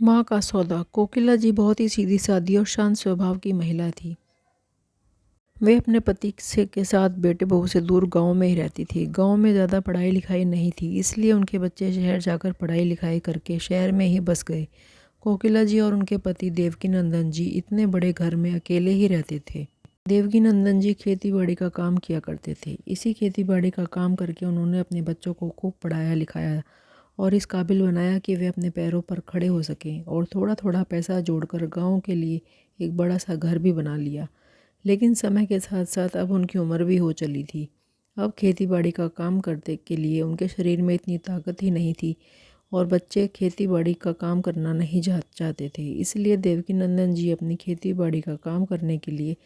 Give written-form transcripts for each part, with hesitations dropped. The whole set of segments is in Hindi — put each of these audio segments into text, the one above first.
माँ का सौदा। कोकिला जी बहुत ही सीधी सादी और शांत स्वभाव की महिला थी। वे अपने पति से के साथ बेटे बहू से दूर गांव में ही रहती थी। गांव में ज़्यादा पढ़ाई लिखाई नहीं थी, इसलिए उनके बच्चे शहर जाकर पढ़ाई लिखाई करके शहर में ही बस गए। कोकिला जी और उनके पति देवकीनंदन जी इतने बड़े घर में अकेले ही रहते थे। देवकीनंदन जी खेती बाड़ी का काम किया करते थे। इसी खेती बाड़ी का काम करके उन्होंने अपने बच्चों को खूब पढ़ाया लिखाया और इस काबिल बनाया कि वे अपने पैरों पर खड़े हो सकें, और थोड़ा थोड़ा पैसा जोड़कर गांव के लिए एक बड़ा सा घर भी बना लिया। लेकिन समय के साथ साथ अब उनकी उम्र भी हो चली थी। अब खेती बाड़ी का काम करने के लिए उनके शरीर में इतनी ताकत ही नहीं थी, और बच्चे खेती बाड़ी का काम करना नहीं चाहते थे। इसलिए देवकीनंदन जी अपनी खेती बाड़ी का काम करने के लिए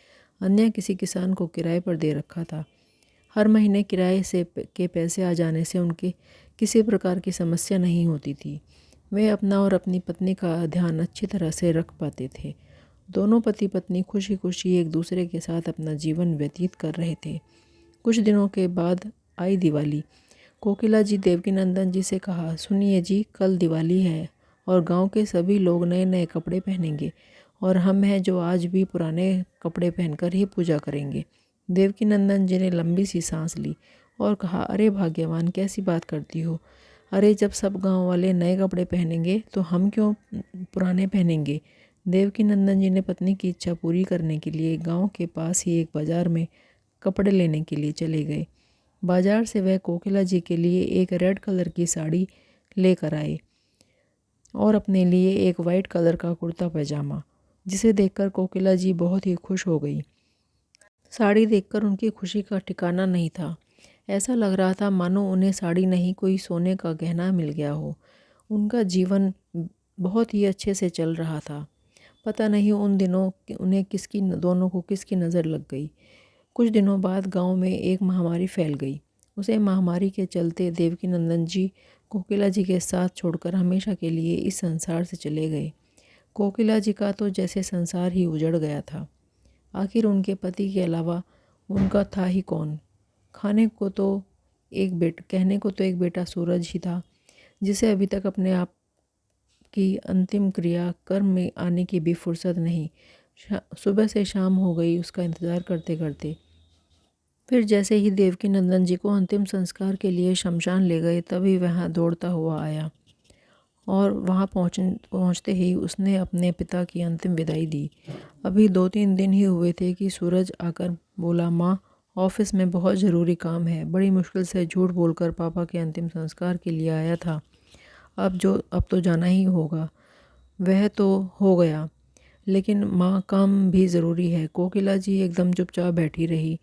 अन्य किसी किसान को किराए पर दे रखा था। हर महीने किराए के पैसे आ जाने से उनके किसी प्रकार की समस्या नहीं होती थी। वे अपना और अपनी पत्नी का ध्यान अच्छी तरह से रख पाते थे। दोनों पति पत्नी खुशी खुशी एक दूसरे के साथ अपना जीवन व्यतीत कर रहे थे। कुछ दिनों के बाद आई दिवाली। कोकिला जी देवकीनंदन जी से कहा, सुनिए जी, कल दिवाली है और गांव के सभी लोग नए नए कपड़े पहनेंगे, और हम हैं जो आज भी पुराने कपड़े पहनकर ही पूजा करेंगे। देवकीनंदन जी ने लंबी सी सांस ली और कहा, अरे भाग्यवान, कैसी बात करती हो। अरे जब सब गांव वाले नए कपड़े पहनेंगे तो हम क्यों पुराने पहनेंगे। देवकीनंदन जी ने पत्नी की इच्छा पूरी करने के लिए गांव के पास ही एक बाजार में कपड़े लेने के लिए चले गए। बाजार से वह कोकिला जी के लिए एक रेड कलर की साड़ी लेकर आए और अपने लिए एक वाइट कलर का कुर्ता पैजामा, जिसे देखकर कोकिला जी बहुत ही खुश हो गई। साड़ी देखकर उनकी खुशी का ठिकाना नहीं था। ऐसा लग रहा था मानो उन्हें साड़ी नहीं, कोई सोने का गहना मिल गया हो। उनका जीवन बहुत ही अच्छे से चल रहा था। पता नहीं उन दिनों उन्हें दोनों को किसकी नज़र लग गई। कुछ दिनों बाद गांव में एक महामारी फैल गई। उसे महामारी के चलते देवकीनंदन जी कोकिला जी के साथ छोड़कर हमेशा के लिए इस संसार से चले गए। कोकिला जी का तो जैसे संसार ही उजड़ गया था। आखिर उनके पति के अलावा उनका था ही कौन। कहने को तो एक बेटा सूरज ही था, जिसे अभी तक अपने आप की अंतिम क्रिया कर्म में आने की भी फुर्सत नहीं। सुबह से शाम हो गई उसका इंतज़ार करते करते। फिर जैसे ही देवकीनंदन जी को अंतिम संस्कार के लिए शमशान ले गए, तभी वह दौड़ता हुआ आया, और वहाँ पहुँचते ही उसने अपने पिता की अंतिम विदाई दी। अभी 2-3 दिन ही हुए थे कि सूरज आकर बोला, माँ, ऑफिस में बहुत ज़रूरी काम है। बड़ी मुश्किल से झूठ बोलकर पापा के अंतिम संस्कार के लिए आया था। अब तो जाना ही होगा। वह तो हो गया, लेकिन माँ, काम भी ज़रूरी है। कोकिला जी एकदम चुपचाप बैठी रही।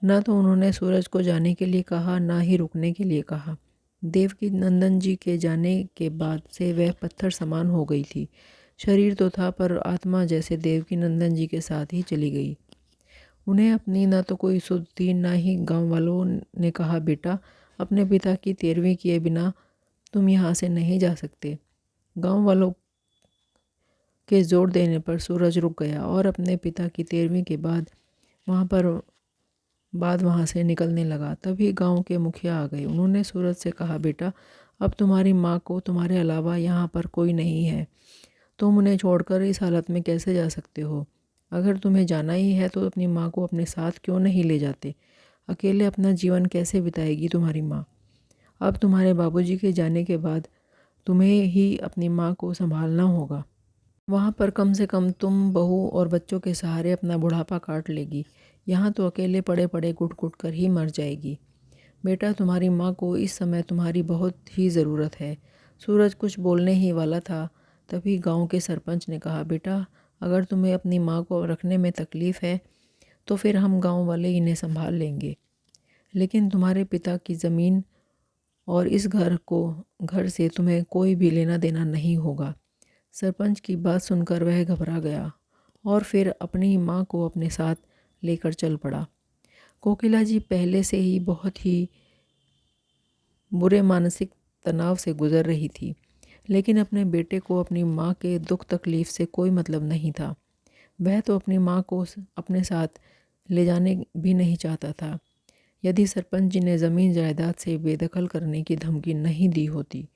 न तो उन्होंने सूरज को जाने के लिए कहा, ना ही रुकने के लिए कहा। देवकीनंदन जी के जाने के बाद से वह पत्थर समान हो गई थी। शरीर तो था, पर आत्मा जैसे देवकीनंदन जी के साथ ही चली गई। उन्हें अपनी ना तो कोई सुध थी, ना ही गांव वालों ने कहा, बेटा, अपने पिता की तेरहवीं किए बिना तुम यहाँ से नहीं जा सकते। गांव वालों के जोर देने पर सूरज रुक गया और अपने पिता की तेरहवीं के बाद वहाँ से निकलने लगा। तभी गांव के मुखिया आ गए। उन्होंने सूरज से कहा, बेटा, अब तुम्हारी माँ को तुम्हारे अलावा यहाँ पर कोई नहीं है। तुम उन्हें छोड़कर इस हालत में कैसे जा सकते हो। अगर तुम्हें जाना ही है तो अपनी माँ को अपने साथ क्यों नहीं ले जाते। अकेले अपना जीवन कैसे बिताएगी तुम्हारी माँ। अब तुम्हारे बाबूजी के जाने के बाद तुम्हें ही अपनी माँ को संभालना होगा। वहाँ पर कम से कम तुम, बहू और बच्चों के सहारे अपना बुढ़ापा काट लेगी। यहाँ तो अकेले पड़े पड़े घुट घुट कर ही मर जाएगी। बेटा, तुम्हारी माँ को इस समय तुम्हारी बहुत ही ज़रूरत है। सूरज कुछ बोलने ही वाला था, तभी गांव के सरपंच ने कहा, बेटा, अगर तुम्हें अपनी माँ को रखने में तकलीफ़ है तो फिर हम गांव वाले इन्हें संभाल लेंगे, लेकिन तुम्हारे पिता की ज़मीन और इस घर से तुम्हें कोई भी लेना देना नहीं होगा। सरपंच की बात सुनकर वह घबरा गया और फिर अपनी माँ को अपने साथ लेकर चल पड़ा। कोकिला जी पहले से ही बहुत ही बुरे मानसिक तनाव से गुजर रही थी, लेकिन अपने बेटे को अपनी माँ के दुख तकलीफ़ से कोई मतलब नहीं था। वह तो अपनी माँ को अपने साथ ले जाने भी नहीं चाहता था। यदि सरपंच जी ने ज़मीन जायदाद से बेदखल करने की धमकी नहीं दी होती,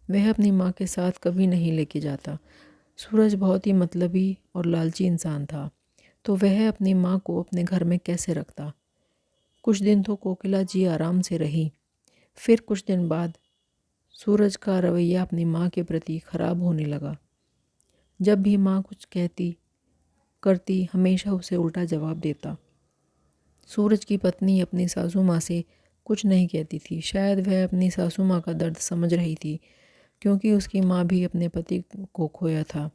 वह अपनी माँ के साथ कभी नहीं लेके जाता। सूरज बहुत ही मतलबी और लालची इंसान था, तो वह अपनी माँ को अपने घर में कैसे रखता। कुछ दिन तो कोकिला जी आराम से रही। फिर कुछ दिन बाद सूरज का रवैया अपनी माँ के प्रति खराब होने लगा। जब भी माँ कुछ कहती करती हमेशा उसे उल्टा जवाब देता। सूरज की पत्नी अपनी सासू माँ से कुछ नहीं कहती थी। शायद वह अपनी सासू माँ का दर्द समझ रही थी, क्योंकि उसकी माँ भी अपने पति को खोया था,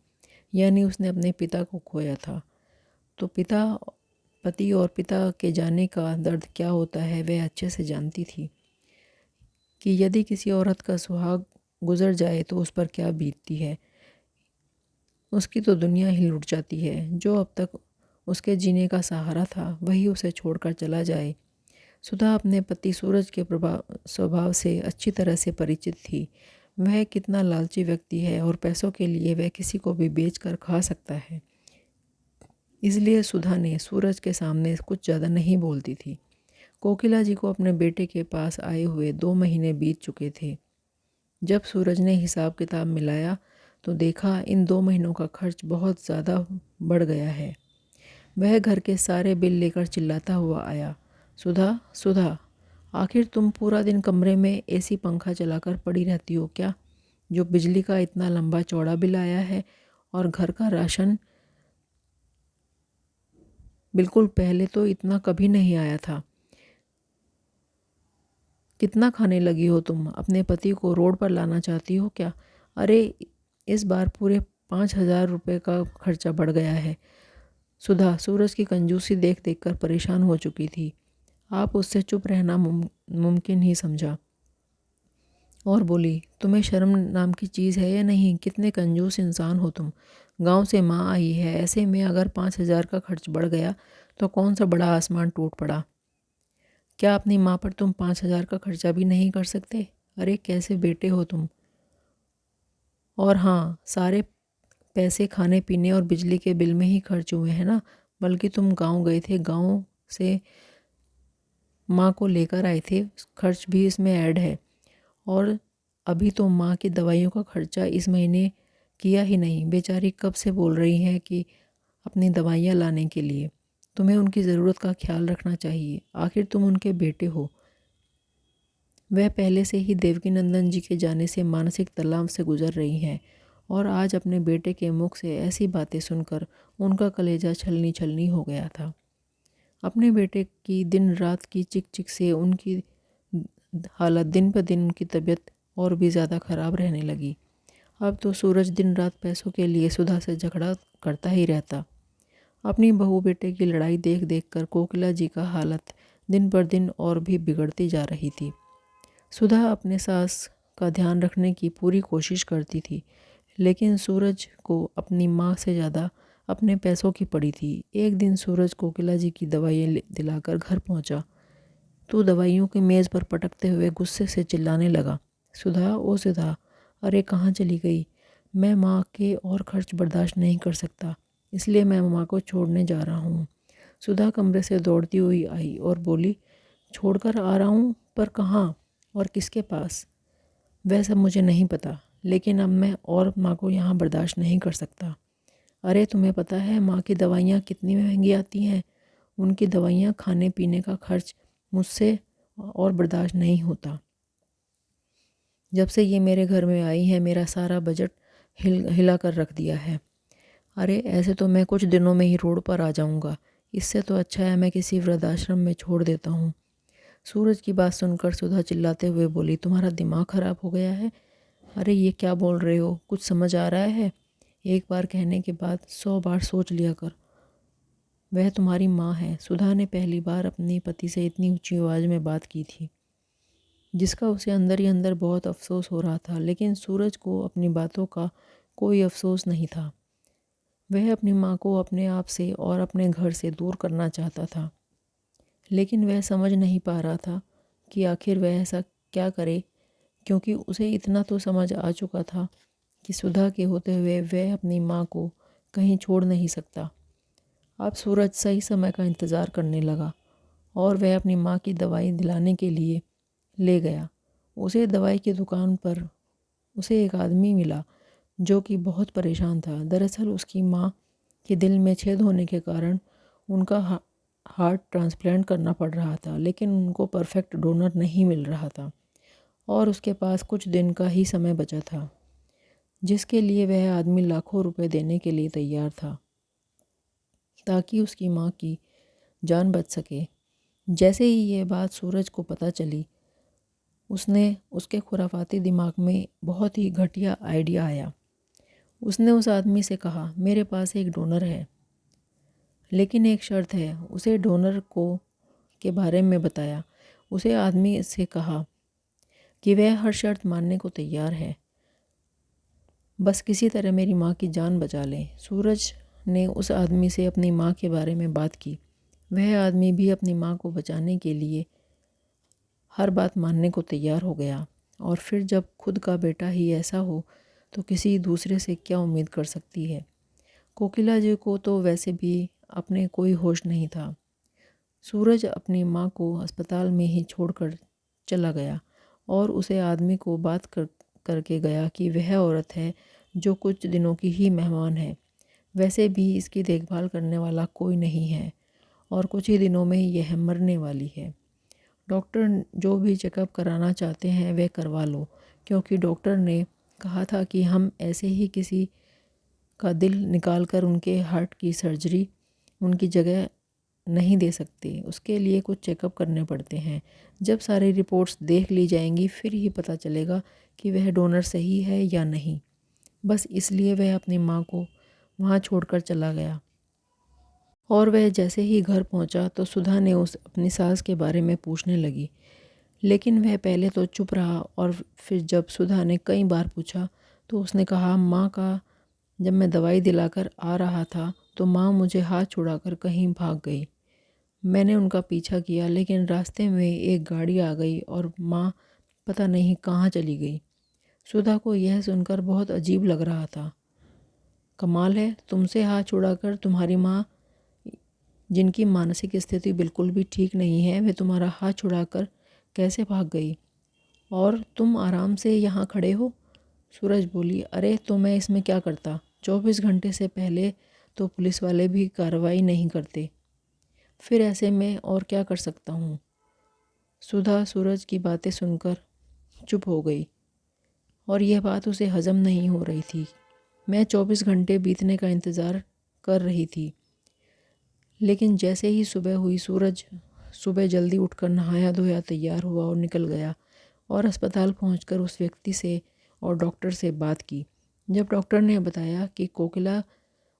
यानी उसने अपने पिता को खोया था। तो पति और पिता के जाने का दर्द क्या होता है वह अच्छे से जानती थी, कि यदि किसी औरत का सुहाग गुजर जाए तो उस पर क्या बीतती है। उसकी तो दुनिया ही लुट जाती है। जो अब तक उसके जीने का सहारा था वही उसे छोड़कर चला जाए। सुधा अपने पति सूरज के स्वभाव से अच्छी तरह से परिचित थी। वह कितना लालची व्यक्ति है और पैसों के लिए वह किसी को भी बेच कर खा सकता है। इसलिए सुधा ने सूरज के सामने कुछ ज़्यादा नहीं बोलती थी। कोकिला जी को अपने बेटे के पास आए हुए 2 महीने बीत चुके थे। जब सूरज ने हिसाब किताब मिलाया तो देखा इन 2 महीनों का खर्च बहुत ज़्यादा बढ़ गया है। वह घर के सारे बिल लेकर चिल्लाता हुआ आया, सुधा सुधा, आखिर तुम पूरा दिन कमरे में एसी पंखा चलाकर पड़ी रहती हो क्या? जो बिजली का इतना लंबा चौड़ा बिल आया है और घर का राशन बिल्कुल पहले तो इतना कभी नहीं आया था। कितना खाने लगी हो तुम? अपने पति को रोड पर लाना चाहती हो क्या? अरे इस बार पूरे 5,000 रुपये का खर्चा बढ़ गया है। सुधा सूरज की कंजूसी देख देख कर परेशान हो चुकी थी। आप उससे चुप रहना मुमकिन ही समझा और बोली, तुम्हें शर्म नाम की चीज़ है या नहीं? कितने कंजूस इंसान हो तुम। गांव से माँ आई है, ऐसे में अगर 5,000 का खर्च बढ़ गया तो कौन सा बड़ा आसमान टूट पड़ा। क्या अपनी माँ पर तुम 5,000 का खर्चा भी नहीं कर सकते? अरे कैसे बेटे हो तुम। और हाँ, सारे पैसे खाने पीने और बिजली के बिल में ही खर्च हुए हैं ना? बल्कि तुम गांव गए थे, गांव से माँ को लेकर आए थे, खर्च भी इसमें ऐड है। और अभी तो माँ की दवाइयों का खर्चा इस महीने किया ही नहीं। बेचारी कब से बोल रही हैं कि अपनी दवाइयाँ लाने के लिए। तुम्हें उनकी ज़रूरत का ख्याल रखना चाहिए, आखिर तुम उनके बेटे हो। वह पहले से ही देवकीनंदन जी के जाने से मानसिक तनाव से गुजर रही हैं और आज अपने बेटे के मुख से ऐसी बातें सुनकर उनका कलेजा छलनी छलनी हो गया था। अपने बेटे की दिन रात की चिक चिक से उनकी हालत दिन पर दिन उनकी तबीयत और भी ज़्यादा ख़राब रहने लगी। अब तो सूरज दिन रात पैसों के लिए सुधा से झगड़ा करता ही रहता। अपनी बहू बेटे की लड़ाई देख देख कर कोकिला जी का हालत दिन पर दिन और भी बिगड़ती जा रही थी। सुधा अपने सास का ध्यान रखने की पूरी कोशिश करती थी, लेकिन सूरज को अपनी माँ से ज़्यादा अपने पैसों की पड़ी थी। एक दिन सूरज कोकिला जी की दवाइयाँ दिलाकर घर पहुँचा तो दवाइयों की मेज़ पर पटकते हुए गुस्से से चिल्लाने लगा, सुधा ओ सुधा, अरे कहाँ चली गई? मैं माँ के और खर्च बर्दाश्त नहीं कर सकता, इसलिए मैं माँ को छोड़ने जा रहा हूँ। सुधा कमरे से दौड़ती हुई आई और बोली, छोड़कर आ रहा हूँ, पर कहाँ और किसके पास? वह सब मुझे नहीं पता, लेकिन अब मैं और माँ को यहाँ बर्दाश्त नहीं कर सकता। अरे तुम्हें पता है माँ की दवाइयाँ कितनी महंगी आती हैं? उनकी दवाइयाँ खाने पीने का खर्च मुझसे और बर्दाश्त नहीं होता। जब से ये मेरे घर में आई है मेरा सारा बजट हिला कर रख दिया है। अरे ऐसे तो मैं कुछ दिनों में ही रोड पर आ जाऊंगा, इससे तो अच्छा है मैं किसी वृद्धाश्रम में छोड़ देता हूँ। सूरज की बात सुनकर सुधा चिल्लाते हुए बोली, तुम्हारा दिमाग ख़राब हो गया है? अरे ये क्या बोल रहे हो? कुछ समझ आ रहा है? एक बार कहने के बाद 100 बार सोच लिया कर। वह तुम्हारी माँ है। सुधा ने पहली बार अपने पति से इतनी ऊंची आवाज़ में बात की थी, जिसका उसे अंदर ही अंदर बहुत अफसोस हो रहा था। लेकिन सूरज को अपनी बातों का कोई अफसोस नहीं था। वह अपनी माँ को अपने आप से और अपने घर से दूर करना चाहता था, लेकिन वह समझ नहीं पा रहा था कि आखिर वह ऐसा क्या करे, क्योंकि उसे इतना तो समझ आ चुका था कि सुधा के होते हुए वह अपनी माँ को कहीं छोड़ नहीं सकता। अब सूरज सही समय का इंतज़ार करने लगा और वह अपनी माँ की दवाई दिलाने के लिए ले गया। उसे दवाई की दुकान पर उसे एक आदमी मिला जो कि बहुत परेशान था। दरअसल उसकी माँ के दिल में छेद होने के कारण उनका हार्ट ट्रांसप्लांट करना पड़ रहा था, लेकिन उनको परफेक्ट डोनर नहीं मिल रहा था और उसके पास कुछ दिन का ही समय बचा था, जिसके लिए वह आदमी लाखों रुपए देने के लिए तैयार था ताकि उसकी माँ की जान बच सके। जैसे ही ये बात सूरज को पता चली, उसके खुराफाती दिमाग में बहुत ही घटिया आइडिया आया। उसने उस आदमी से कहा, मेरे पास एक डोनर है, लेकिन एक शर्त है। उसे डोनर को के बारे में बताया। उसे आदमी से कहा कि वह हर शर्त मानने को तैयार है, बस किसी तरह मेरी माँ की जान बचा लें। सूरज ने उस आदमी से अपनी माँ के बारे में बात की। वह आदमी भी अपनी माँ को बचाने के लिए हर बात मानने को तैयार हो गया। और फिर जब खुद का बेटा ही ऐसा हो तो किसी दूसरे से क्या उम्मीद कर सकती है। कोकिला जी को तो वैसे भी अपने कोई होश नहीं था। सूरज अपनी माँ को अस्पताल में ही छोड़कर चला गया और उसे आदमी को बात करके गया कि वह औरत है जो कुछ दिनों की ही मेहमान है। वैसे भी इसकी देखभाल करने वाला कोई नहीं है और कुछ ही दिनों में यह मरने वाली है। डॉक्टर जो भी चेकअप कराना चाहते हैं वह करवा लो, क्योंकि डॉक्टर ने कहा था कि हम ऐसे ही किसी का दिल निकाल कर उनके हार्ट की सर्जरी उनकी जगह नहीं दे सकते। उसके लिए कुछ चेकअप करने पड़ते हैं। जब सारी रिपोर्ट्स देख ली जाएंगी फिर ही पता चलेगा कि वह डोनर सही है या नहीं। बस इसलिए वह अपनी माँ को वहाँ छोड़कर चला गया। और वह जैसे ही घर पहुँचा तो सुधा ने उस अपनी सास के बारे में पूछने लगी, लेकिन वह पहले तो चुप रहा और फिर जब सुधा ने कई बार पूछा तो उसने कहा, माँ का जब मैं दवाई दिलाकर आ रहा था तो माँ मुझे हाथ छुड़ाकर कहीं भाग गई। मैंने उनका पीछा किया, लेकिन रास्ते में एक गाड़ी आ गई और माँ पता नहीं कहाँ चली गई। सुधा को यह सुनकर बहुत अजीब लग रहा था। कमाल है, तुमसे हाथ छुड़ाकर तुम्हारी माँ, जिनकी मानसिक स्थिति बिल्कुल भी ठीक नहीं है, वे तुम्हारा हाथ छुड़ाकर कैसे भाग गई और तुम आराम से यहाँ खड़े हो। सूरज बोली, अरे तो मैं इसमें क्या करता। 24 घंटे से पहले तो पुलिस वाले भी कार्रवाई नहीं करते, फिर ऐसे में और क्या कर सकता हूँ। सुधा सूरज की बातें सुनकर चुप हो गई और यह बात उसे हजम नहीं हो रही थी। मैं 24 घंटे बीतने का इंतज़ार कर रही थी, लेकिन जैसे ही सुबह हुई, सूरज सुबह जल्दी उठकर नहाया धोया तैयार हुआ और निकल गया और अस्पताल पहुंचकर उस व्यक्ति से और डॉक्टर से बात की। जब डॉक्टर ने बताया कि कोकिला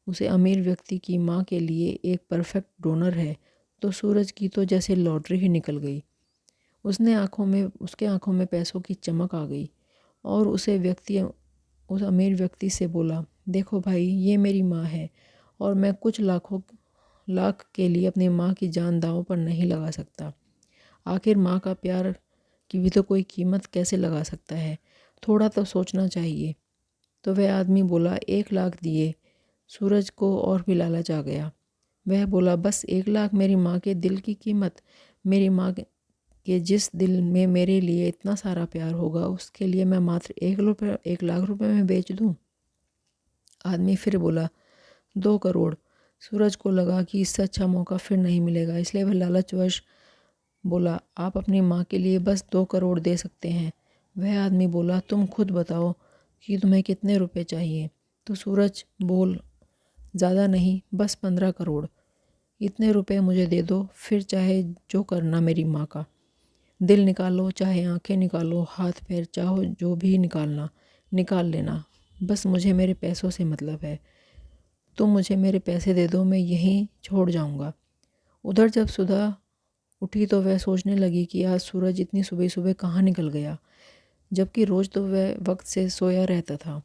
उसे अमीर व्यक्ति की माँ के लिए एक परफेक्ट डोनर है, तो सूरज की तो जैसे लॉटरी ही निकल गई। उसके आंखों में पैसों की चमक आ गई और उस अमीर व्यक्ति से बोला, देखो भाई, ये मेरी माँ है और मैं कुछ लाख के लिए अपनी माँ की जान दांव पर नहीं लगा सकता। आखिर माँ का प्यार की भी तो कोई कीमत कैसे लगा सकता है, थोड़ा तो सोचना चाहिए। तो वह आदमी बोला, 1 लाख दिए। सूरज को और भी लालच आ गया। वह बोला, बस 1 लाख मेरी माँ के दिल की कीमत। मेरी माँ के जिस दिल में मेरे लिए इतना सारा प्यार होगा, उसके लिए मैं मात्र 1 लाख रुपए में बेच दूँ। आदमी फिर बोला, 2 करोड़। सूरज को लगा कि इससे अच्छा मौका फिर नहीं मिलेगा, इसलिए वह लालचवश बोला, आप अपनी माँ के लिए बस 2 करोड़ दे सकते हैं। वह आदमी बोला, तुम खुद बताओ कि तुम्हें कितने रुपए चाहिए। तो सूरज बोल, ज़्यादा नहीं, बस 15 करोड़। इतने रुपए मुझे दे दो, फिर चाहे जो करना मेरी माँ का। दिल निकालो, चाहे आंखें निकालो, हाथ पैर चाहो जो भी निकालना निकाल लेना, बस मुझे मेरे पैसों से मतलब है। तुम मुझे मेरे पैसे दे दो, मैं यहीं छोड़ जाऊंगा। उधर जब सुधा उठी तो वह सोचने लगी कि आज सूरज इतनी सुबह सुबह कहाँ निकल गया, जबकि रोज़ तो वह वक्त से सोया रहता था।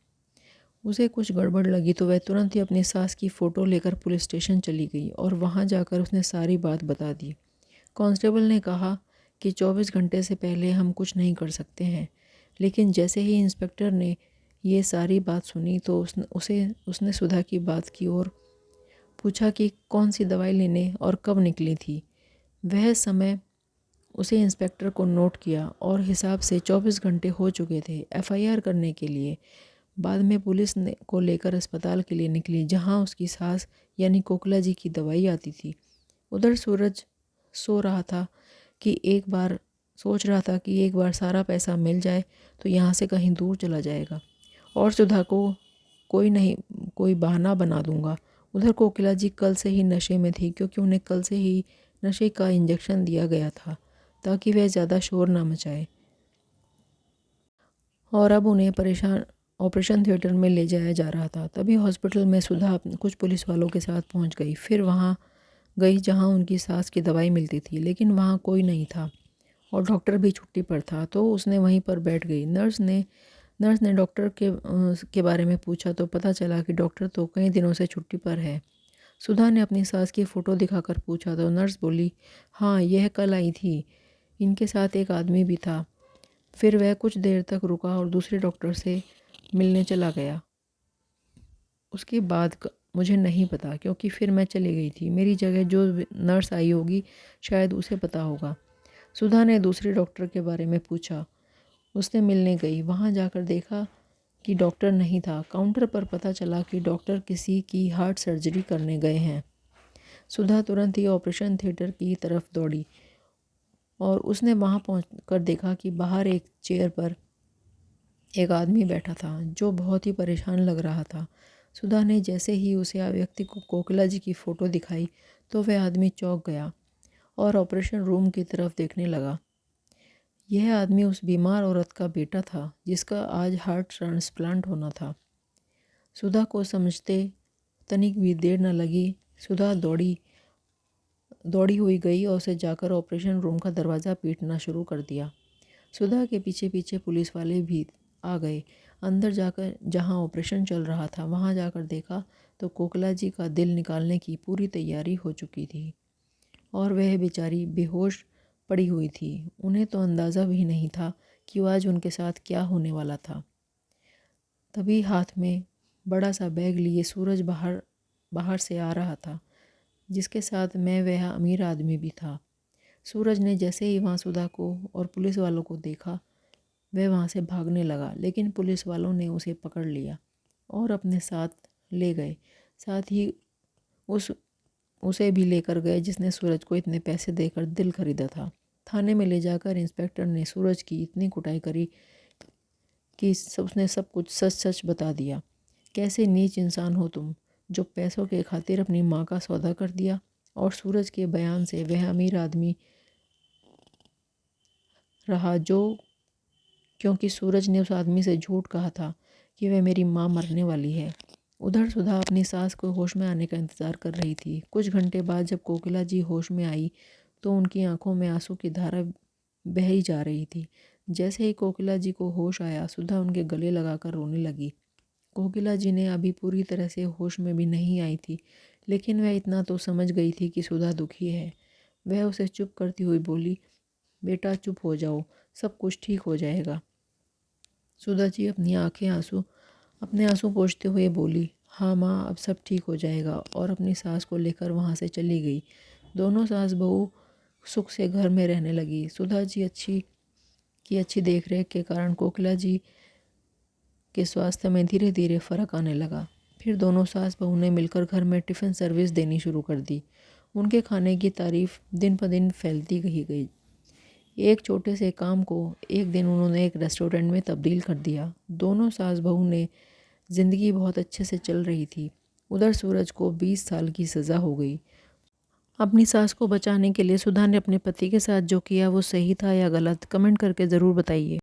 उसे कुछ गड़बड़ लगी तो वह तुरंत ही अपनी सास की फ़ोटो लेकर पुलिस स्टेशन चली गई और वहाँ जाकर उसने सारी बात बता दी। कांस्टेबल ने कहा कि 24 घंटे से पहले हम कुछ नहीं कर सकते हैं, लेकिन जैसे ही इंस्पेक्टर ने ये सारी बात सुनी तो उसने सुधा की बात की और पूछा कि कौन सी दवाई लेने और कब निकली थी। वह समय उसे इंस्पेक्टर को नोट किया और हिसाब से 24 घंटे हो चुके थे एफआईआर करने के लिए। बाद में पुलिस ने को लेकर अस्पताल के लिए निकली, जहां उसकी सास यानी कोकिला जी की दवाई आती थी। उधर सूरज सोच रहा था कि एक बार सारा पैसा मिल जाए तो यहाँ से कहीं दूर चला जाएगा और सुधा को कोई बहाना बना दूंगा। उधर कोकिला जी कल से ही नशे में थी, क्योंकि उन्हें कल से ही नशे का इंजेक्शन दिया गया था ताकि वह ज़्यादा शोर ना मचाए। और अब उन्हें ऑपरेशन थिएटर में ले जाया जा रहा था। तभी हॉस्पिटल में सुधा कुछ पुलिस वालों के साथ पहुंच गई। फिर वहां गई जहां उनकी सास की दवाई मिलती थी, लेकिन वहां कोई नहीं था और डॉक्टर भी छुट्टी पर था, तो उसने वहीं पर बैठ गई। नर्स ने डॉक्टर के बारे में पूछा तो पता चला कि डॉक्टर तो कई दिनों से छुट्टी पर है। सुधा ने अपनी सास की फ़ोटो दिखाकर पूछा तो नर्स बोली, हाँ यह कल आई थी, इनके साथ एक आदमी भी था। फिर वह कुछ देर तक रुका और दूसरे डॉक्टर से मिलने चला गया। उसके बाद मुझे नहीं पता, क्योंकि फिर मैं चली गई थी। मेरी जगह जो नर्स आई होगी शायद उसे पता होगा। सुधा ने दूसरे डॉक्टर के बारे में पूछा। उसने मिलने गई। वहाँ जाकर देखा कि डॉक्टर नहीं था। काउंटर पर पता चला कि डॉक्टर किसी की हार्ट सर्जरी करने गए हैं। सुधा तुरंत ही ऑपरेशन थिएटर की तरफ दौड़ी और उसने वहाँ पहुंचकर देखा कि बाहर एक चेयर पर एक आदमी बैठा था जो बहुत ही परेशान लग रहा था। सुधा ने जैसे ही उसे व्यक्ति को कोकिला जी की फ़ोटो दिखाई तो वह आदमी चौंक गया और ऑपरेशन रूम की तरफ देखने लगा। यह आदमी उस बीमार औरत का बेटा था जिसका आज हार्ट ट्रांसप्लांट होना था। सुधा को समझते तनिक भी देर न लगी। सुधा दौड़ी हुई गई और उसे जाकर ऑपरेशन रूम का दरवाज़ा पीटना शुरू कर दिया। सुधा के पीछे पीछे पुलिस वाले भी आ गए। अंदर जाकर जहां ऑपरेशन चल रहा था वहां जाकर देखा तो कोकिला जी का दिल निकालने की पूरी तैयारी हो चुकी थी और वह बेचारी बेहोश पड़ी हुई थी। उन्हें तो अंदाज़ा भी नहीं था कि आज उनके साथ क्या होने वाला था। तभी हाथ में बड़ा सा बैग लिए सूरज बाहर से आ रहा था, जिसके साथ मैं वह अमीर आदमी भी था। सूरज ने जैसे ही वहाँ सुधा को और पुलिस वालों को देखा वह वहाँ से भागने लगा, लेकिन पुलिस वालों ने उसे पकड़ लिया और अपने साथ ले गए। साथ ही उसे भी लेकर गए जिसने सूरज को इतने पैसे देकर दिल खरीदा था। थाने में ले जाकर इंस्पेक्टर ने सूरज की इतनी कुटाई करी कि उसने सब कुछ सच सच बता दिया। कैसे नीच इंसान हो तुम, जो पैसों के खातिर अपनी माँ का सौदा कर दिया। और सूरज के बयान से वह अमीर आदमी रहा क्योंकि सूरज ने उस आदमी से झूठ कहा था कि वह मेरी माँ मरने वाली है। उधर सुधा अपनी सास को होश में आने का इंतज़ार कर रही थी। कुछ घंटे बाद जब कोकिला जी होश में आई तो उनकी आंखों में आंसू की धारा बह जा रही थी। जैसे ही कोकिला जी को होश आया सुधा उनके गले लगाकर रोने लगी। कोकिला जी ने अभी पूरी तरह से होश में भी नहीं आई थी, लेकिन वह इतना तो समझ गई थी कि सुधा दुखी है। वह उसे चुप करती हुई बोली, बेटा चुप हो जाओ, सब कुछ ठीक हो जाएगा। सुधा जी अपने आंसू पोंछते हुए बोली, हाँ माँ अब सब ठीक हो जाएगा, और अपनी सास को लेकर वहाँ से चली गई। दोनों सास बहू सुख से घर में रहने लगी। सुधा जी अच्छी देखरेख के कारण कोकिला जी के स्वास्थ्य में धीरे धीरे फर्क आने लगा। फिर दोनों सास बहू ने मिलकर घर में टिफ़िन सर्विस देनी शुरू कर दी। उनके खाने की तारीफ दिन ब दिन फैलती गई। एक छोटे से काम को एक दिन उन्होंने एक रेस्टोरेंट में तब्दील कर दिया। दोनों सास बहू ने ज़िंदगी बहुत अच्छे से चल रही थी। उधर सूरज को 20 साल की सज़ा हो गई। अपनी सास को बचाने के लिए सुधा ने अपने पति के साथ जो किया वो सही था या गलत, कमेंट करके ज़रूर बताइए।